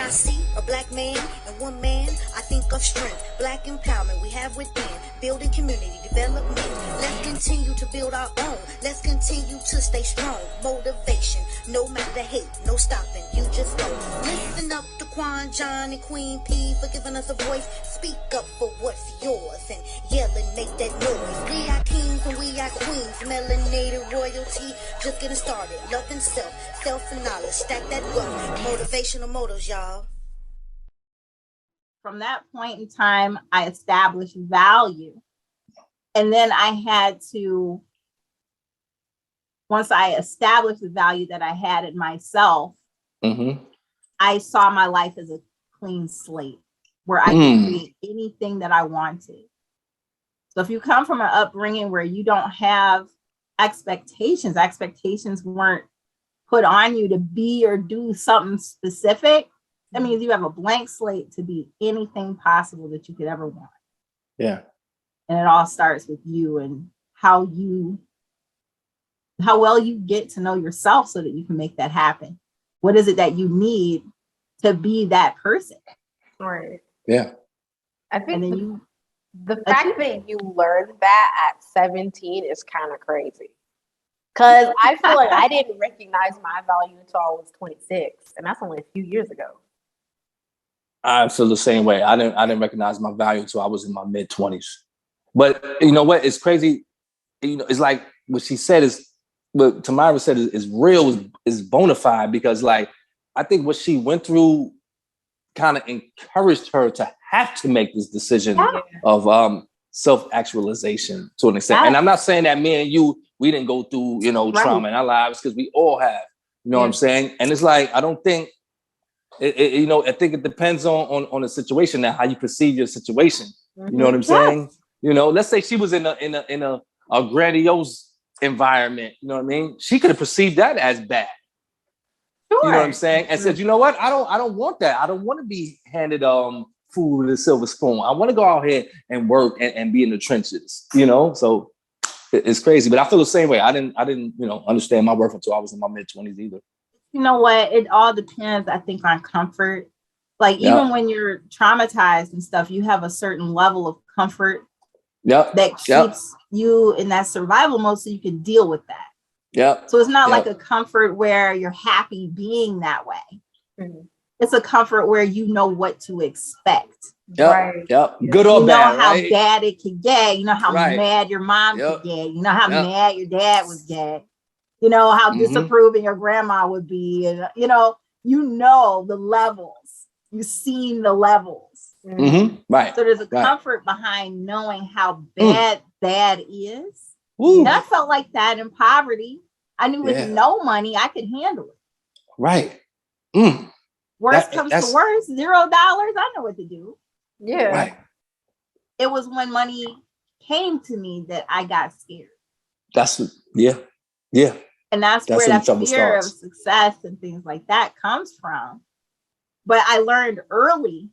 I see a black man and one man, I think of strength, black empowerment we have within, building community development. Let's continue to build our own. Let's continue to stay strong. Motivation, no matter the hate, no stopping. You just go. Listen up to Quan, John, and Queen P for giving us a voice. Speak up for what's yours and yell and make that noise. We are kings and we are queens. Melanated royalty, just getting started. Loving self, self and knowledge. Stack that wealth. Motivational motors, y'all. From that point in time, I established value. And then I had to, once I established the value that I had in myself, I saw my life as a clean slate where I could create anything that I wanted. So if you come from an upbringing where you don't have expectations weren't put on you to be or do something specific, that means you have a blank slate to be anything possible that you could ever want. Yeah. And it all starts with you and how well you get to know yourself so that you can make that happen. What is it that you need to be that person? Right. Yeah. I think And then the fact that you learned that at 17 is kind of crazy. Because I feel like I didn't recognize my value until I was 26. And that's only a few years ago. I feel the same way. I didn't recognize my value until I was in my mid-20s. But you know what? It's crazy. You know, it's like what she said is, what Tamara said is real, is bona fide, because like, I think what she went through kind of encouraged her to have to make this decision of self-actualization to an extent. And I'm not saying that me and you, we didn't go through, trauma in our lives, because we all have, what I'm saying? And it's like, I don't think, I think it depends on the situation now, how you perceive your situation. You know what I'm saying? Let's say she was in a grandiose environment. You know what I mean? She could have perceived that as bad. Sure. You know what I'm saying? And said, you know what? I don't want that. I don't want to be handed food with a silver spoon. I want to go out here and work and be in the trenches. So it's crazy. But I feel the same way. I didn't understand my worth until I was in my mid-20s either. You know what? It all depends, I think, on comfort. Like even when you're traumatized and stuff, you have a certain level of comfort that keeps you in that survival mode so you can deal with that. So it's not like a comfort where you're happy being that way. It's a comfort where you know what to expect. Good or bad. You know how bad it could get. You know how mad your mom could get. You know how mad your dad would get. You know how disapproving your grandma would be. And you know the levels. You've seen the levels. Right. So there's a comfort behind knowing how bad is. And I felt like that in poverty. I knew with no money, I could handle it. Right. Worst comes to worst, $0. I know what to do. Yeah. Right. It was when money came to me that I got scared. And that's where that fear of success and things like that comes from. But I learned early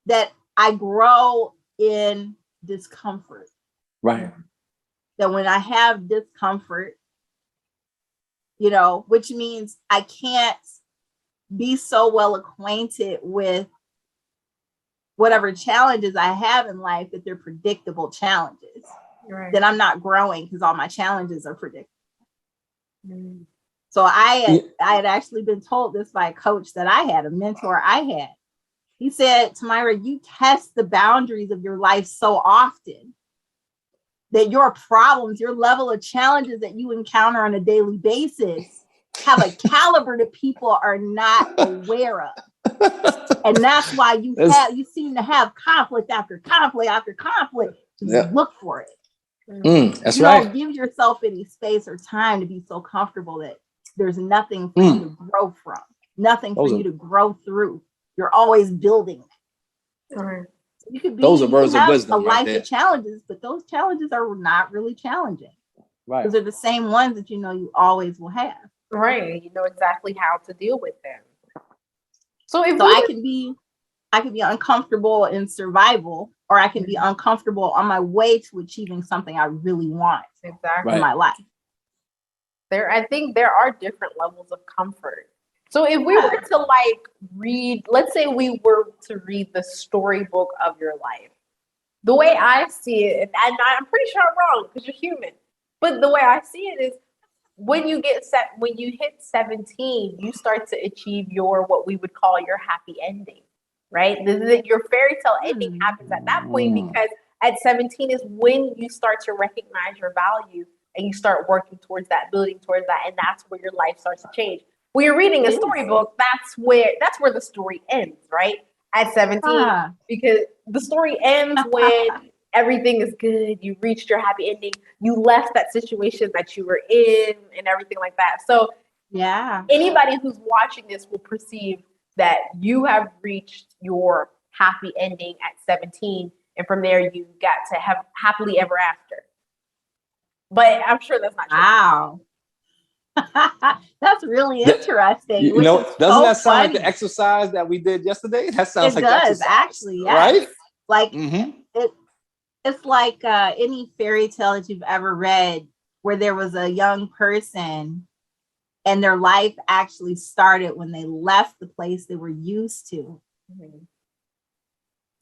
that I grow in discomfort. Right. That when I have discomfort, which means I can't be so well acquainted with whatever challenges I have in life that they're predictable challenges. Right. Then I'm not growing because all my challenges are predictable. So I had actually been told this by a coach that I had, a mentor I had. He said, Tamira, you test the boundaries of your life so often that your problems, your level of challenges that you encounter on a daily basis have a caliber that people are not aware of. And that's why you seem to have conflict after conflict after conflict. Just look for it. That's you right. Don't give yourself any space or time to be so comfortable that there's nothing for you to grow from, nothing for you to grow through. You're always building. You could be, those are words of wisdom. A life of challenges, but those challenges are not really challenging. Right. Because they're the same ones that you always will have. Right. You know exactly how to deal with them. So I can be uncomfortable in survival, or I can be uncomfortable on my way to achieving something I really want in my life. I think there are different levels of comfort. So if we were to read, let's say we were to read the storybook of your life. The way I see it, and I'm pretty sure I'm wrong because you're human, but the way I see it is when you hit 17, you start to achieve your what we would call your happy ending, right? Your fairy tale ending happens at that point because at 17 is when you start to recognize your value and you start working towards that, building towards that, and that's where your life starts to change. When you're reading a storybook, that's where the story ends, right? At 17, because the story ends when everything is good, you reached your happy ending, you left that situation that you were in and everything like that. So anybody who's watching this will perceive that you have reached your happy ending at 17, and from there you got to have happily ever after. But I'm sure that's not true. Wow. That's really interesting. You know, doesn't that sound like the funny. exercise that we did yesterday? That sounds like does, exercise, actually, yes. right? Like it's like any fairy tale that you've ever read where there was a young person and their life actually started when they left the place they were used to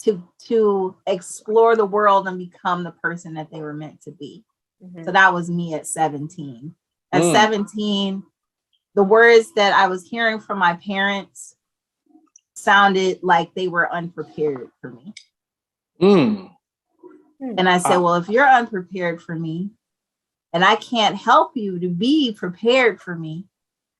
to explore the world and become the person that they were meant to be. So that was me at 17. At 17, the words that I was hearing from my parents sounded like they were unprepared for me. And I said, well, if you're unprepared for me and I can't help you to be prepared for me,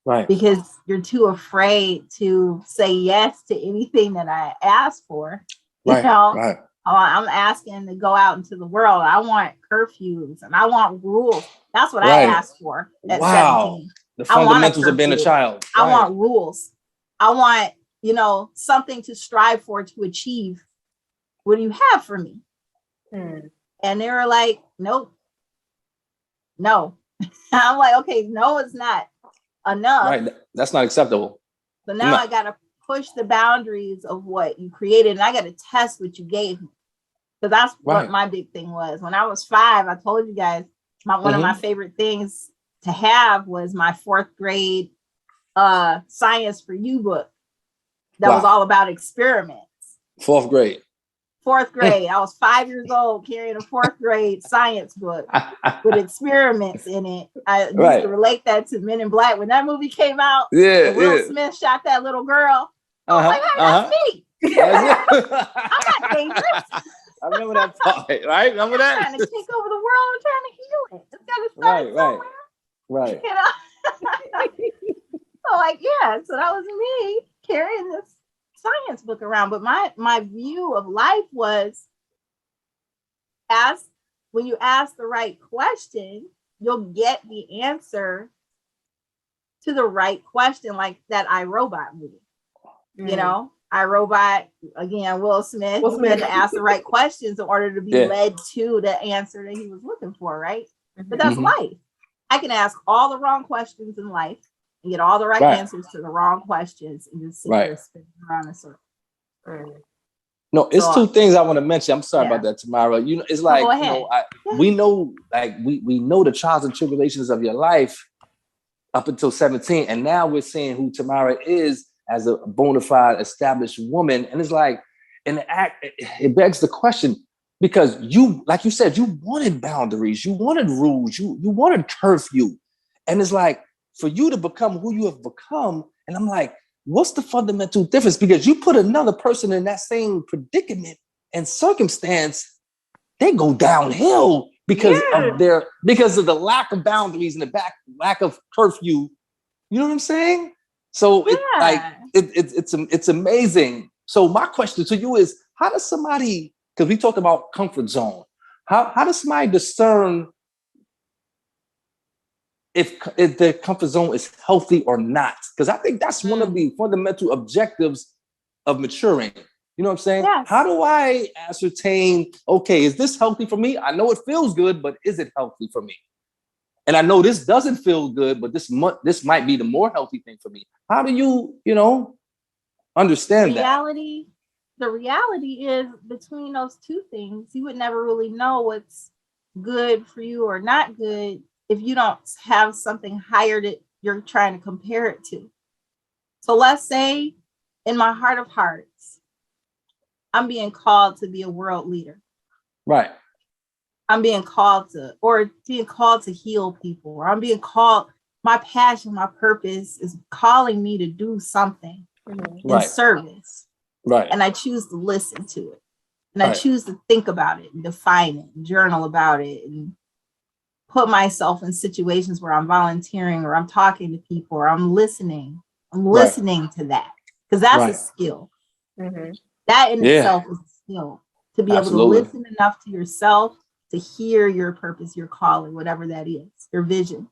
right? Because you're too afraid to say yes to anything that I ask for, you know, right. I'm asking to go out into the world. I want curfews and I want rules. That's what I asked for at 17. The fundamentals of being a child. I want rules. I want, you know, something to strive for, to achieve. What do you have for me? And they were like, nope. No. I'm like, okay, no, it's not enough. Right. That's not acceptable. So now I got to push the boundaries of what you created, and I got to test what you gave me. Because that's what my big thing was. When I was 5, I told you guys, one of my favorite things to have was my 4th grade Science for You book. That was all about experiments. 4th grade. 4th grade. I was 5 years old carrying a 4th grade science book with experiments in it. I used to relate that to Men in Black. When that movie came out, Will Smith shot that little girl. I was like, hey, that's me. I'm not dangerous. I remember that part, right? Remember that? I'm trying to take over the world. I'm trying to heal it. It's got to start somewhere. Right. You know? So like, so that was me carrying this science book around. But my view of life was, when you ask the right question, you'll get the answer to the right question, like that iRobot movie. You know, iRobot, again, Will Smith had to ask the right questions in order to be led to the answer that he was looking for, right? But that's life. I can ask all the wrong questions in life and get all the right answers to the wrong questions and just sit there spinning around in circles. No, it's two things I want to mention. I'm sorry about that, Tamara. You know, it's like, you know, we know, like we know the trials and tribulations of your life up until 17, and now we're seeing who Tamara is as a bona fide established woman. And it's like, in the act, it begs the question, because you, like you said, you wanted boundaries, you wanted rules, you wanted curfew. And it's like, for you to become who you have become, and I'm like, what's the fundamental difference? Because you put another person in that same predicament and circumstance, they go downhill because of the lack of boundaries and the lack of curfew. You know what I'm saying? So it's amazing. So my question to you is, how does somebody, because we talked about comfort zone, how does somebody discern if the comfort zone is healthy or not? Because I think that's one of the fundamental objectives of maturing. You know what I'm saying? Yes. How do I ascertain, okay, is this healthy for me? I know it feels good, but is it healthy for me? And I know this doesn't feel good, but this might be the more healthy thing for me. How do you, understand that? The reality is, between those two things, you would never really know what's good for you or not good if you don't have something higher that you're trying to compare it to. So let's say in my heart of hearts, I'm being called to be a world leader. Right. I'm being called to heal people, or I'm being called, my passion, my purpose is calling me to do something in service. Right. And I choose to listen to it. And I choose to think about it and define it and journal about it and put myself in situations where I'm volunteering or I'm talking to people or I'm listening. I'm listening to that, because that's a skill. That in itself is a skill, to be able to listen enough to yourself to hear your purpose, your calling, whatever that is, your vision,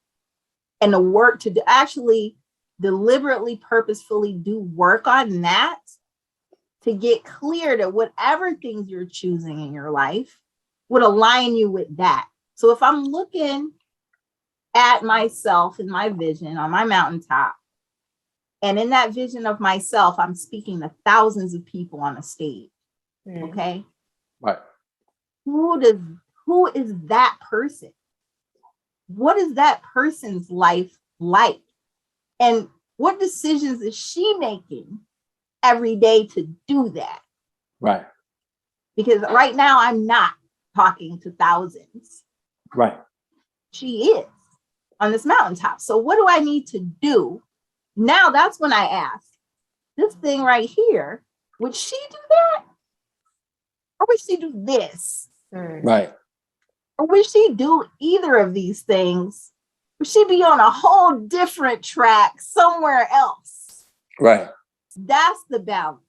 and the work to actually deliberately, purposefully do work on that, to get clear that whatever things you're choosing in your life would align you with that. So if I'm looking at myself and my vision on my mountaintop, and in that vision of myself, I'm speaking to thousands of people on a stage. Okay. Right. Who is that person? What is that person's life like? And what decisions is she making every day to do that? Right. Because right now I'm not talking to thousands. Right. She is on this mountaintop. So what do I need to do? Now that's when I ask, this thing right here, would she do that? Or would she do this? Right. Or would she do either of these things? Would she be on a whole different track somewhere else? Right. That's the balance.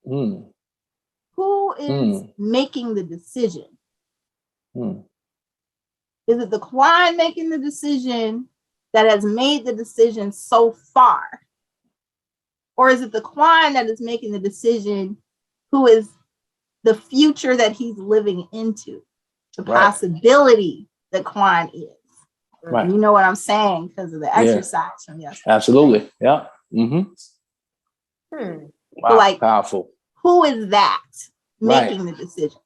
Who is making the decision? Is it the client making the decision that has made the decision so far? Or is it the client that is making the decision who is the future that he's living into? The possibility the client is. Right. You know what I'm saying because of the exercise from yesterday. Absolutely. Yeah. Wow. So like, powerful. Who is that making the decision?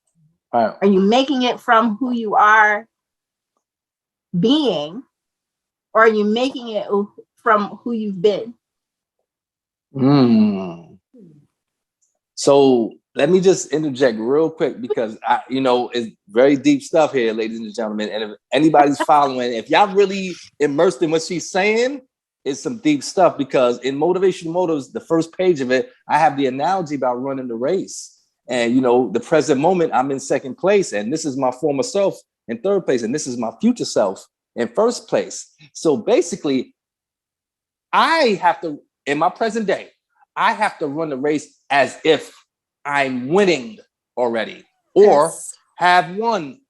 Right. Are you making it from who you are being, or are you making it from who you've been? So let me just interject real quick, because it's very deep stuff here, ladies and gentlemen. And if anybody's following, if y'all really immersed in what she's saying, it's some deep stuff. Because in Motivational Motives, the first page of it, I have the analogy about running the race. And the present moment, I'm in second place, and this is my former self in third place, and this is my future self in first place. So basically, I have to, in my present day, I have to run the race as if I'm winning already, or have won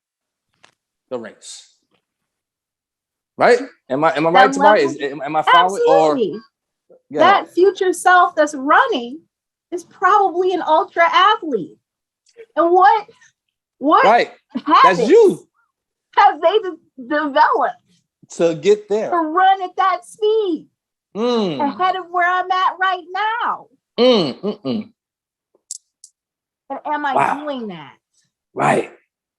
the race. Right? Am I right, Tamara? Am I following? Absolutely. That future self that's running is probably an ultra athlete. And what that's you. Have they developed to get there, to run at that speed ahead of where I'm at right now? And am I doing that? Right.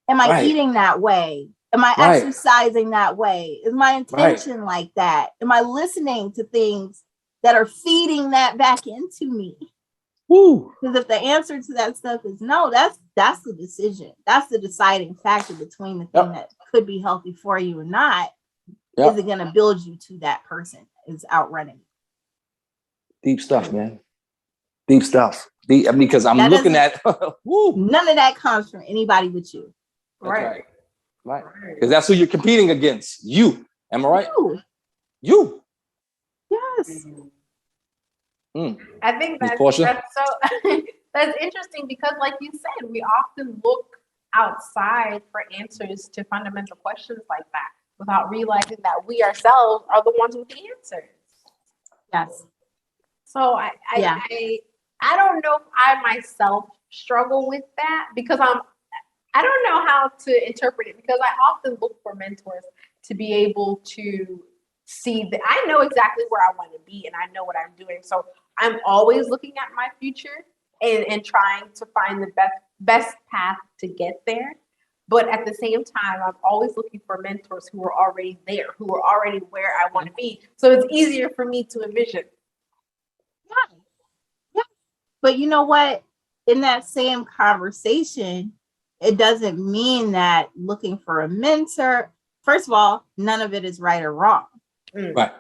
Am I eating that way? Am I exercising that way? Is my intention like that? Am I listening to things that are feeding that back into me? Because if the answer to that stuff is no, that's the decision. That's the deciding factor between the thing that could be healthy for you or not. Is it going to build you to that person is outrunning? Deep stuff, man. Deep stuff. Because I'm looking at none of that comes from anybody but you. Right. Because that's who you're competing against. You. Am I right? You. Yes. I think that's so that's interesting, because like you said, we often look outside for answers to fundamental questions like that without realizing that we ourselves are the ones with the answers. Yes. So I don't know if I myself struggle with that, because I don't know how to interpret it, because I often look for mentors to be able to see that I know exactly where I want to be and I know what I'm doing. So I'm always looking at my future and trying to find the best path to get there. But at the same time, I'm always looking for mentors who are already there, who are already where I want to be. So it's easier for me to envision. Yes. But you know what? In that same conversation, it doesn't mean that looking for a mentor, first of all, none of it is right or wrong. Right.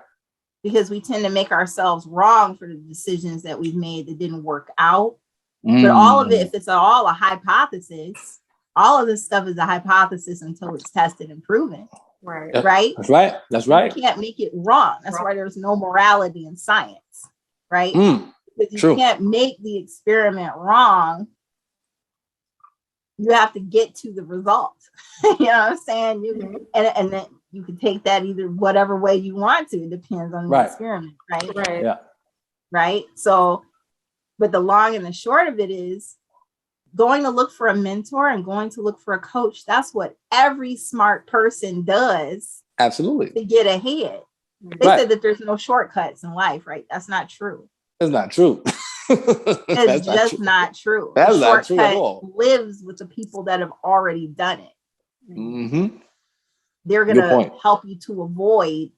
Because we tend to make ourselves wrong for the decisions that we've made that didn't work out. But all of it, if it's all a hypothesis, all of this stuff is a hypothesis until it's tested and proven. Right. Right? That's right. That's right. You can't make it wrong. That's why there's no morality in science. Right? Because you True. can't make the experiment wrong. You have to get to the result. You know what I'm saying? And then you can take that either whatever way you want to. It depends on the experiment, right? Right. Yeah. Right. So, but the long and the short of it is going to look for a mentor and going to look for a coach. That's what every smart person does. Absolutely. To get ahead. They said that there's no shortcuts in life, right? That's not true. That's not true. It's just not true. That's the not true at shortcut all. lives with the people that have already done it. Mm-hmm. They're going to help you to avoid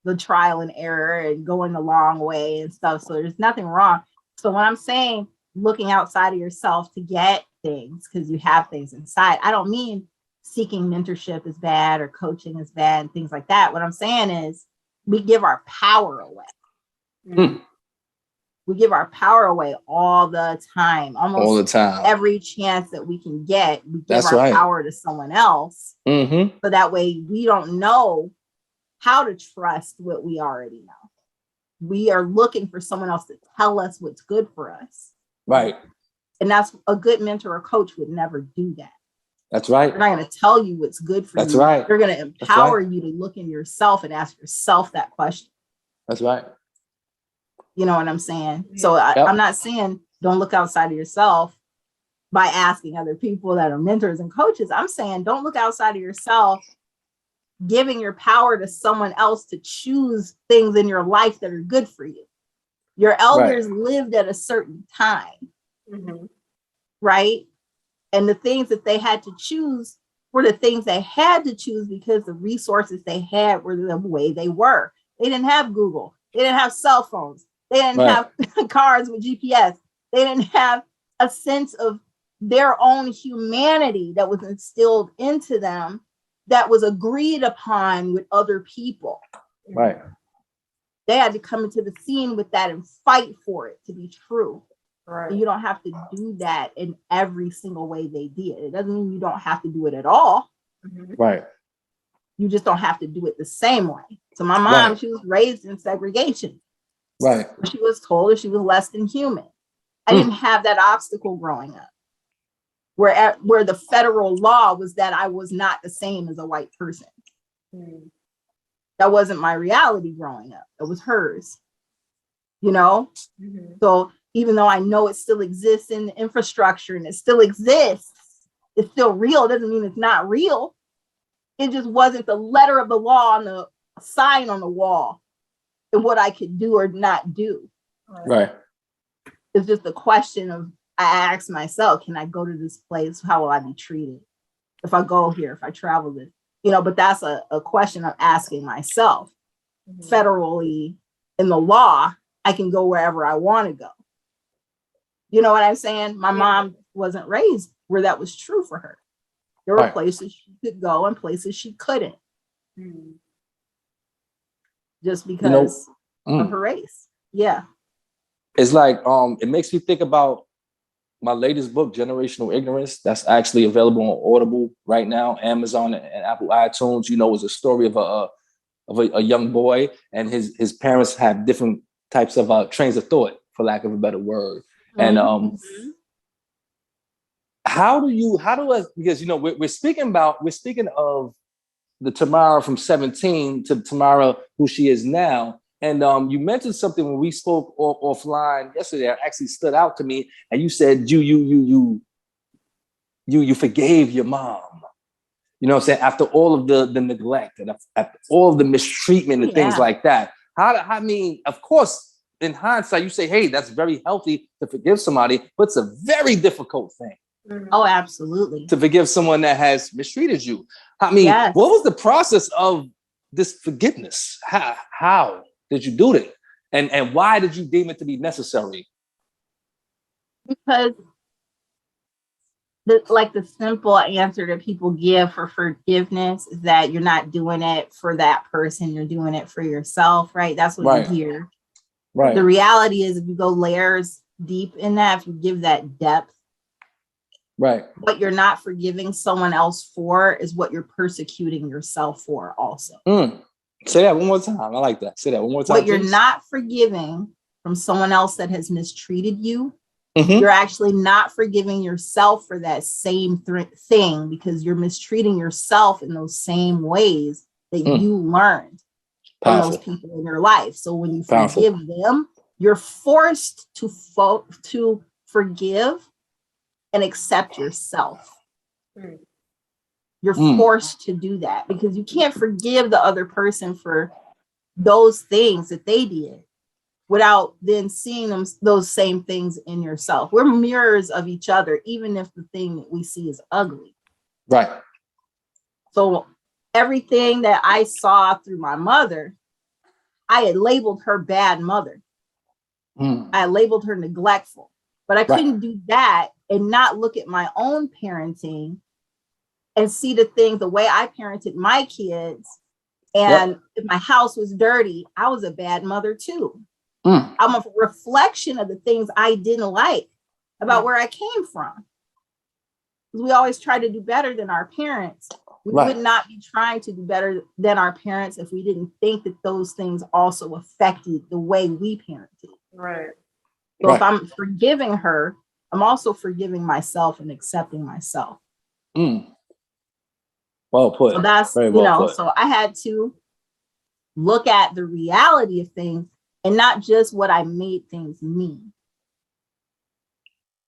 the trial and error and going the long way and stuff. So there's nothing wrong. So when I'm saying looking outside of yourself to get things, because you have things inside, I don't mean seeking mentorship is bad or coaching is bad and things like that. What I'm saying is we give our power away. We give our power away all the time, almost all the time. Every chance that we can get, we give our power to someone else. So that way we don't know how to trust what we already know. We are looking for someone else to tell us what's good for us. Right. And that's a good mentor or coach would never do that. That's right. They're not going to tell you what's good for you. That's right. They're going to empower you to look in yourself and ask yourself that question. That's right. You know what I'm saying? So I'm not saying don't look outside of yourself by asking other people that are mentors and coaches. I'm saying don't look outside of yourself, giving your power to someone else to choose things in your life that are good for you. Your elders lived at a certain time, right? And the things that they had to choose were the things they had to choose because the resources they had were the way they were. They didn't have Google. They didn't have cell phones. They didn't have cars with GPS. They didn't have a sense of their own humanity that was instilled into them that was agreed upon with other people. Right. They had to come into the scene with that and fight for it to be true. Right. And you don't have to do that in every single way they did. It doesn't mean you don't have to do it at all. Right. You just don't have to do it the same way. So my mom, she was raised in segregation. Right. She was told that she was less than human. I didn't have that obstacle growing up. Where the federal law was that I was not the same as a white person. That wasn't my reality growing up. It was hers. You know? So even though I know it still exists in the infrastructure and it still exists, it's still real. It doesn't mean it's not real. It just wasn't the letter of the law on the sign on the wall and what I could do or not do. Right. It's just a question of, I ask myself, can I go to this place? How will I be treated? If I go here, if I travel this, you know, but that's a question I'm asking myself. Federally, in the law, I can go wherever I want to go. You know what I'm saying? My mom wasn't raised where that was true for her. There were places she could go and places she couldn't. Just because of her race. Yeah. It's like, it makes me think about my latest book, Generational Ignorance, that's actually available on Audible right now, Amazon and Apple iTunes. You know, it's a story of a young boy and his parents have different types of trains of thought, for lack of a better word. And because, you know, we're speaking of the Tamara from 17 to Tamara who she is now. And you mentioned something when we spoke offline yesterday that actually stood out to me. And you said you forgave your mom. You know what I'm saying? After all of the neglect and after all of the mistreatment and things like that. I mean, of course, in hindsight, you say, hey, that's very healthy to forgive somebody, but it's a very difficult thing. Oh, absolutely. To forgive someone that has mistreated you. I mean, what was the process of this forgiveness? How did you do it? And why did you deem it to be necessary? Because the simple answer that people give for forgiveness is that you're not doing it for that person, you're doing it for yourself, right? That's what you hear. Right. The reality is, if you go layers deep in that, if you give that depth, right, what you're not forgiving someone else for is what you're persecuting yourself for also. Say that one more time. I like that. Say that one more time. What you're not forgiving from someone else that has mistreated you, you're actually not forgiving yourself for that same thing, because you're mistreating yourself in those same ways that you learned from those people in your life. So when you forgive them, you're forced to forgive and accept yourself. You're forced to do that, because you can't forgive the other person for those things that they did without then seeing those same things in yourself. We're mirrors of each other, even if the thing that we see is ugly. Right. So everything that I saw through my mother, I had labeled her bad mother. I labeled her neglectful, but I couldn't do that and not look at my own parenting and see the things, the way I parented my kids. And if my house was dirty, I was a bad mother too. I'm a reflection of the things I didn't like about where I came from. We always try to do better than our parents. We would not be trying to do better than our parents if we didn't think that those things also affected the way we parented. Right. So if I'm forgiving her, I'm also forgiving myself and accepting myself. Well put. So that's, very well put. So I had to look at the reality of things and not just what I made things mean.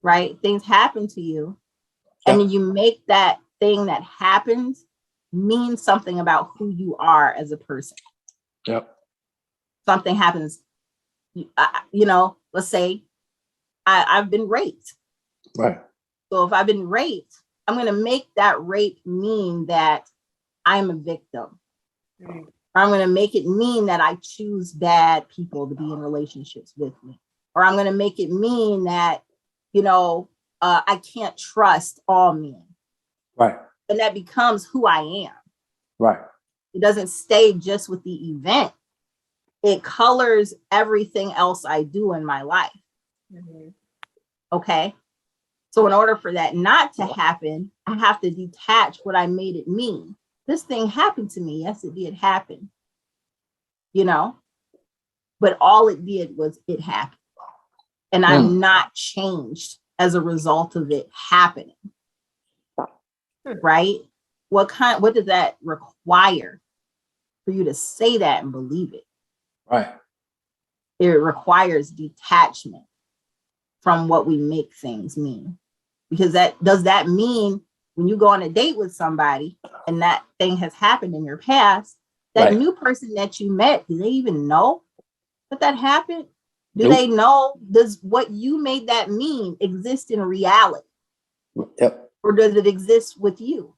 Right? Things happen to you, and then you make that thing that happens mean something about who you are as a person. Something happens, let's say I've been raped. Right. So if I've been raped, I'm going to make that rape mean that I'm a victim. Or I'm going to make it mean that I choose bad people to be in relationships with me. Or I'm going to make it mean that, I can't trust all men. Right. And that becomes who I am. Right. It doesn't stay just with the event. It colors everything else I do in my life. Okay. So in order for that not to happen, I have to detach what I made it mean. This thing happened to me. Yes, it did happen. But all it did was it happened. And I'm not changed as a result of it happening. Right? What does that require for you to say that and believe it? Right. It requires detachment from what we make things mean. Because does that mean when you go on a date with somebody and that thing has happened in your past, that new person that you met, do they even know that happened? Do they know, does what you made that mean exist in reality? Or does it exist with you?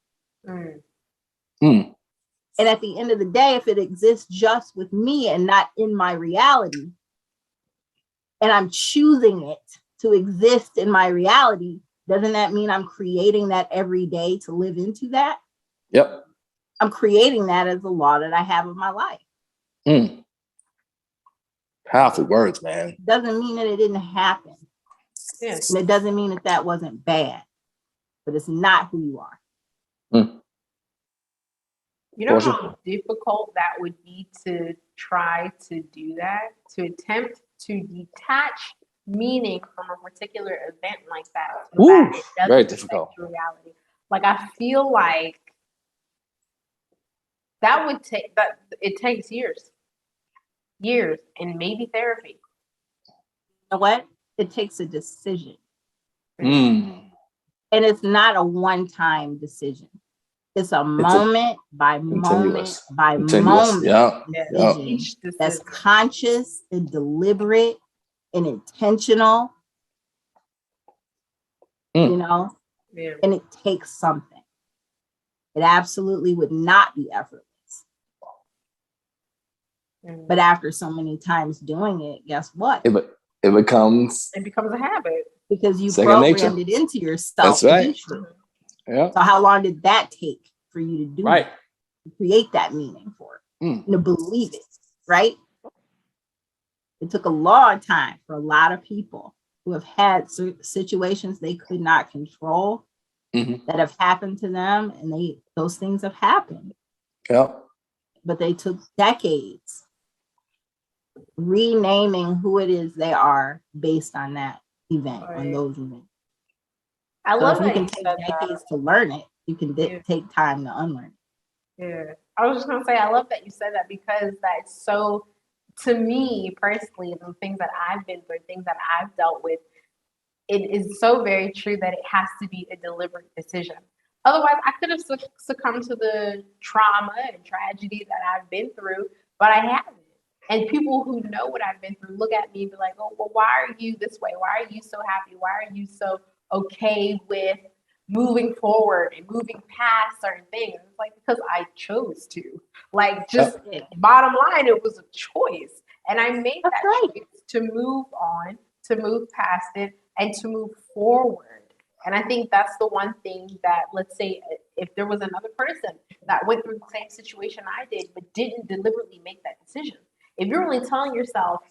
And at the end of the day, if it exists just with me and not in my reality, and I'm choosing it to exist in my reality, doesn't that mean I'm creating that every day to live into that? I'm creating that as the law that I have of my life. Powerful words, man. Doesn't mean that it didn't happen. Yes. And it doesn't mean that wasn't bad, but it's not who you are. You know how difficult that would be to try to do that, to attempt to detach meaning from a particular event like that. So that it doesn't very difficult. affect your reality. Like, I feel like that would take that. It takes years, and maybe therapy. You know what? It takes a decision, and it's not a one-time decision. It's a moment by moment by moment decision that's conscious and deliberate and intentional. And it takes something. It absolutely would not be effortless. But after so many times doing it, guess what? it becomes a habit. Because you second programmed nature. it into yourself That's to right. be true. Yeah. So how long did that take for you to do Right. that, to create that meaning for it, Mm. and to believe it, right? It took a long time for a lot of people who have had situations they could not control Mhm. that have happened to them, and those things have happened. Yeah. But they took decades renaming who it is they are based on that event, on those events. I So love if you that can you take said decades that. to learn it, you can Yeah. take time to unlearn it. Yeah. I was just gonna say I love that you said that, because that's so, to me personally, the things that I've been through, things that I've dealt with, it is so very true that it has to be a deliberate decision. Otherwise, I could have succumbed to the trauma and tragedy that I've been through, but I haven't. And people who know what I've been through look at me and be like, oh, well, why are you this way? Why are you so happy? Why are you so okay with moving forward and moving past certain things? It's like, because I chose to. Like, just bottom line, it was a choice. And I made That's that right. choice to move on, to move past it, and to move forward. And I think that's the one thing that, let's say, if there was another person that went through the same situation I did, but didn't deliberately make that decision. If you're only telling yourself,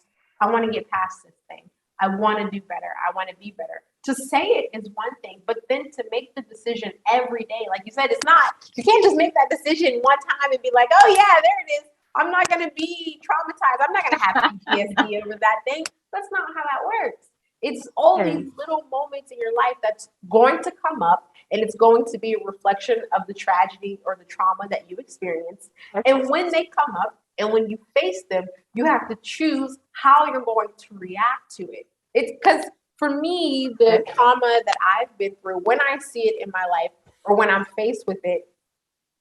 I want to get past this thing, I want to do better, I want to be better. To say it is one thing, but then to make the decision every day, like you said, it's not, you can't just make that decision one time and be like, oh yeah, there it is. I'm not going to be traumatized. I'm not going to have PTSD over that thing. That's not how that works. It's all these little moments in your life that's going to come up, and it's going to be a reflection of the tragedy or the trauma that you experienced. And when they come up and when you face them, you have to choose how you're going to react to it. It's because for me, the trauma that I've been through, when I see it in my life or when I'm faced with it,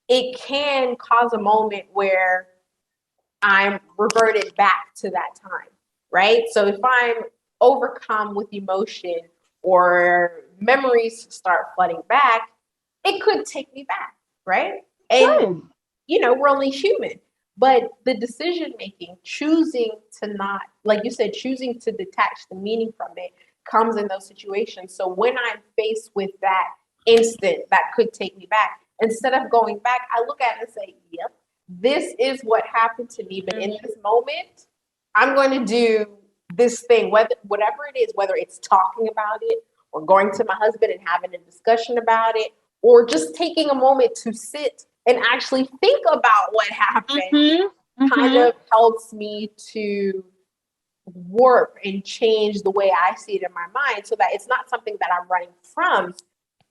it can cause a moment where I'm reverted back to that time, right? So if I'm overcome with emotion or memories start flooding back, it could take me back, right? And, we're only human. But the decision making, choosing to not, like you said, choosing to detach the meaning from it comes in those situations. So when I'm faced with that instant that could take me back, instead of going back, I look at it and say, yep, this is what happened to me. But in this moment, I'm going to do this thing, whatever it is, whether it's talking about it or going to my husband and having a discussion about it, or just taking a moment to sit and actually think about what happened, kind of helps me to warp and change the way I see it in my mind, so that it's not something that I'm running from,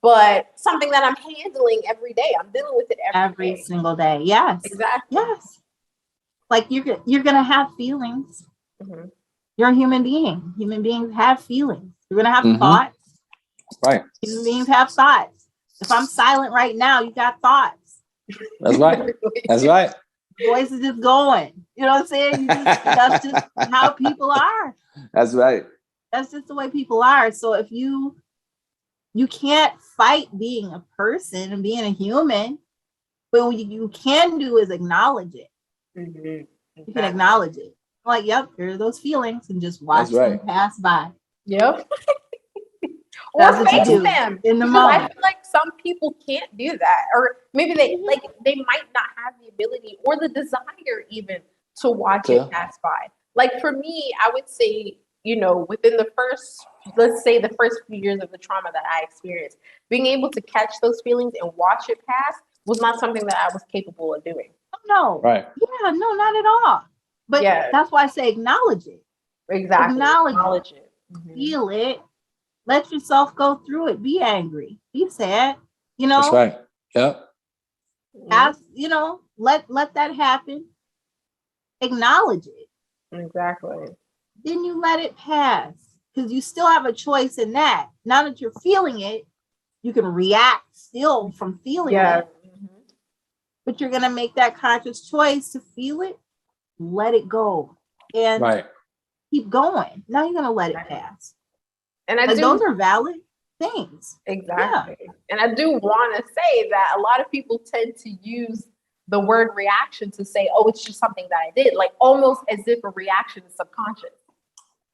but something that I'm handling every day. I'm dealing with it every day. Single day. Yes. Exactly. Yes. Like you're gonna have feelings. Mm-hmm. You're a human being. Human beings have feelings. You're gonna have thoughts. Right. Human beings have thoughts. If I'm silent right now, you got thoughts. That's right. That's right. Voice is just going. You know what I'm saying? That's just how people are. That's right. That's just the way people are. So if you can't fight being a person and being a human, but what you can do is acknowledge it. Mm-hmm. You can acknowledge it. Like, yep, here are those feelings, and just watch them pass by. Yep. Or face them in the because moment. I feel like some people can't do that, or maybe they might not have the ability or the desire even to watch it pass by. Like for me, I would say, within the first, let's say the first few years of the trauma that I experienced, being able to catch those feelings and watch it pass was not something that I was capable of doing. No. Right. Yeah, no, not at all. But that's why I say acknowledge it. Exactly. Acknowledge it. Mm-hmm. Feel it. Let yourself go through it. Be angry. Be sad. That's right. Yep. Ask, let that happen. Acknowledge it. Exactly. Then you let it pass, because you still have a choice in that. Now that you're feeling it, you can react still from feeling it. Mm-hmm. But you're going to make that conscious choice to feel it, let it go, and keep going. Now you're going to let it pass. And those are valid things. Exactly. Yeah. And I do want to say that a lot of people tend to use the word reaction to say, oh, it's just something that I did, like almost as if a reaction is subconscious.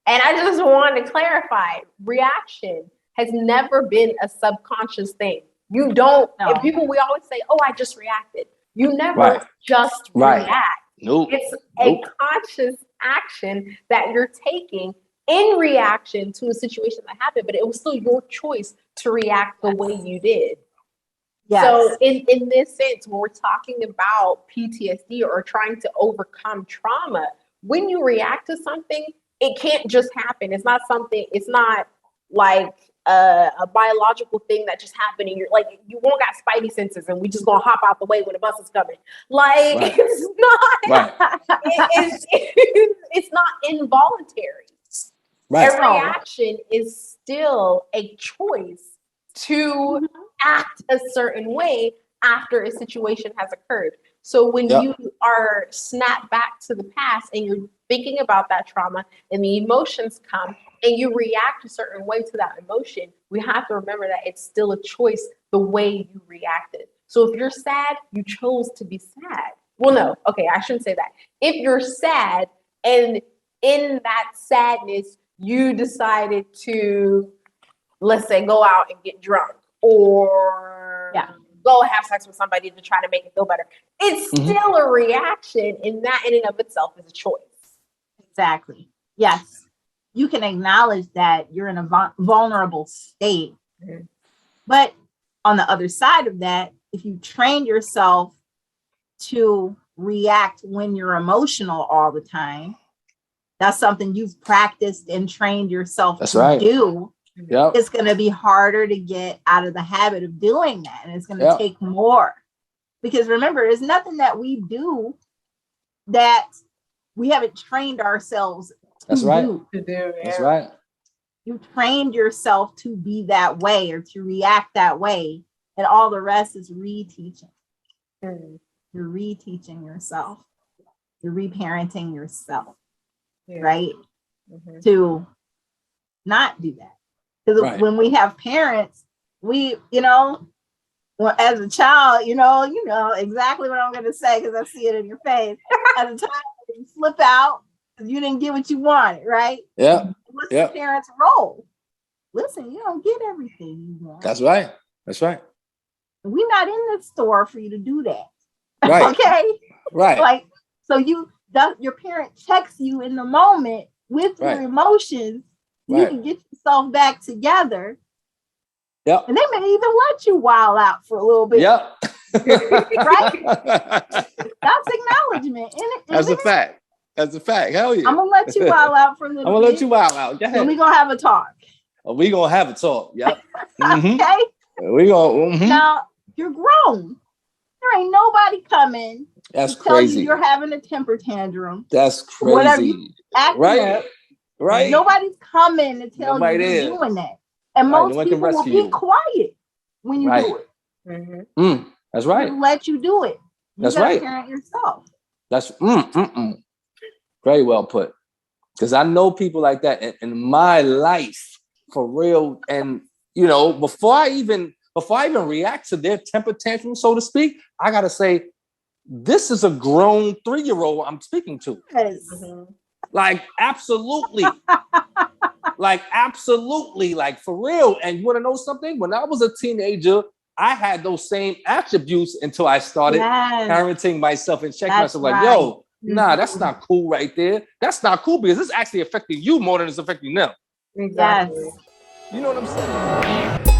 And I just want to clarify, reaction has never been a subconscious thing. You don't, and people, we always say, oh, I just reacted. You never just react. Nope. It's a conscious action that you're taking in reaction to a situation that happened, but it was still your choice to react the way you did. Yes. So in this sense, when we're talking about PTSD or trying to overcome trauma, when you react to something, it can't just happen. It's not like a biological thing that just happened and you're like, you won't got spidey senses and we just gonna hop out the way when the bus is coming. Like it's not it's not involuntary. Right. A reaction is still a choice to act a certain way after a situation has occurred. So when you are snapped back to the past and you're thinking about that trauma and the emotions come and you react a certain way to that emotion, we have to remember that it's still a choice the way you reacted. So if you're sad, you chose to be sad. Well, no, okay, I shouldn't say that. If you're sad and in that sadness, you decided to, let's say, go out and get drunk or go have sex with somebody to try to make it feel better. It's still a reaction, and that in and of itself is a choice. Exactly. Yes. You can acknowledge that you're in a vulnerable state. But on the other side of that, if you train yourself to react when you're emotional all the time, that's something you've practiced and trained yourself to do. It's going to be harder to get out of the habit of doing that. And it's going to take more. Because remember, there's nothing that we do that we haven't trained ourselves to do. That's right. You trained yourself to be that way or to react that way. And all the rest is reteaching. You're reteaching yourself. You're reparenting yourself. Right? To not do that. Because when we have parents, we, as a child, you know exactly what I'm going to say because I see it in your face. As a child, you flip out because you didn't get what you wanted, right? Yeah. What's the parents' role? Listen, you don't get everything you want. That's right. We're not in the store for you to do that. Right. Okay? Right. Like, so your parent checks you in the moment with your emotions. You can get yourself back together. And they may even let you wild out for a little bit. Right? That's acknowledgement. That's a fact. Hell yeah. I'm going to let you wild out for a little bit. I'm going to let you wild out. Go ahead. And we're going to have a talk. We're going to have a talk. Yep. Okay? We're going to. Now, you're grown. There ain't nobody coming. That's to crazy. Tell you you're having a temper tantrum. That's crazy. Whatever you right. Right. Nobody's coming to tell you you're doing that. And most people will be quiet when you do it. That's right. They'll let you do it. That's right. Parent yourself. That's very well put. Because I know people like that in my life for real. And before I even react to their temper tantrum, so to speak, I gotta say, this is a grown 3-year-old I'm speaking to. Yes. Like, absolutely. Like for real. And you want to know something? When I was a teenager, I had those same attributes until I started parenting myself and checking myself like, yo, nah, that's not cool right there. That's not cool because it's actually affecting you more than it's affecting them. Exactly. Yes. You know what I'm saying?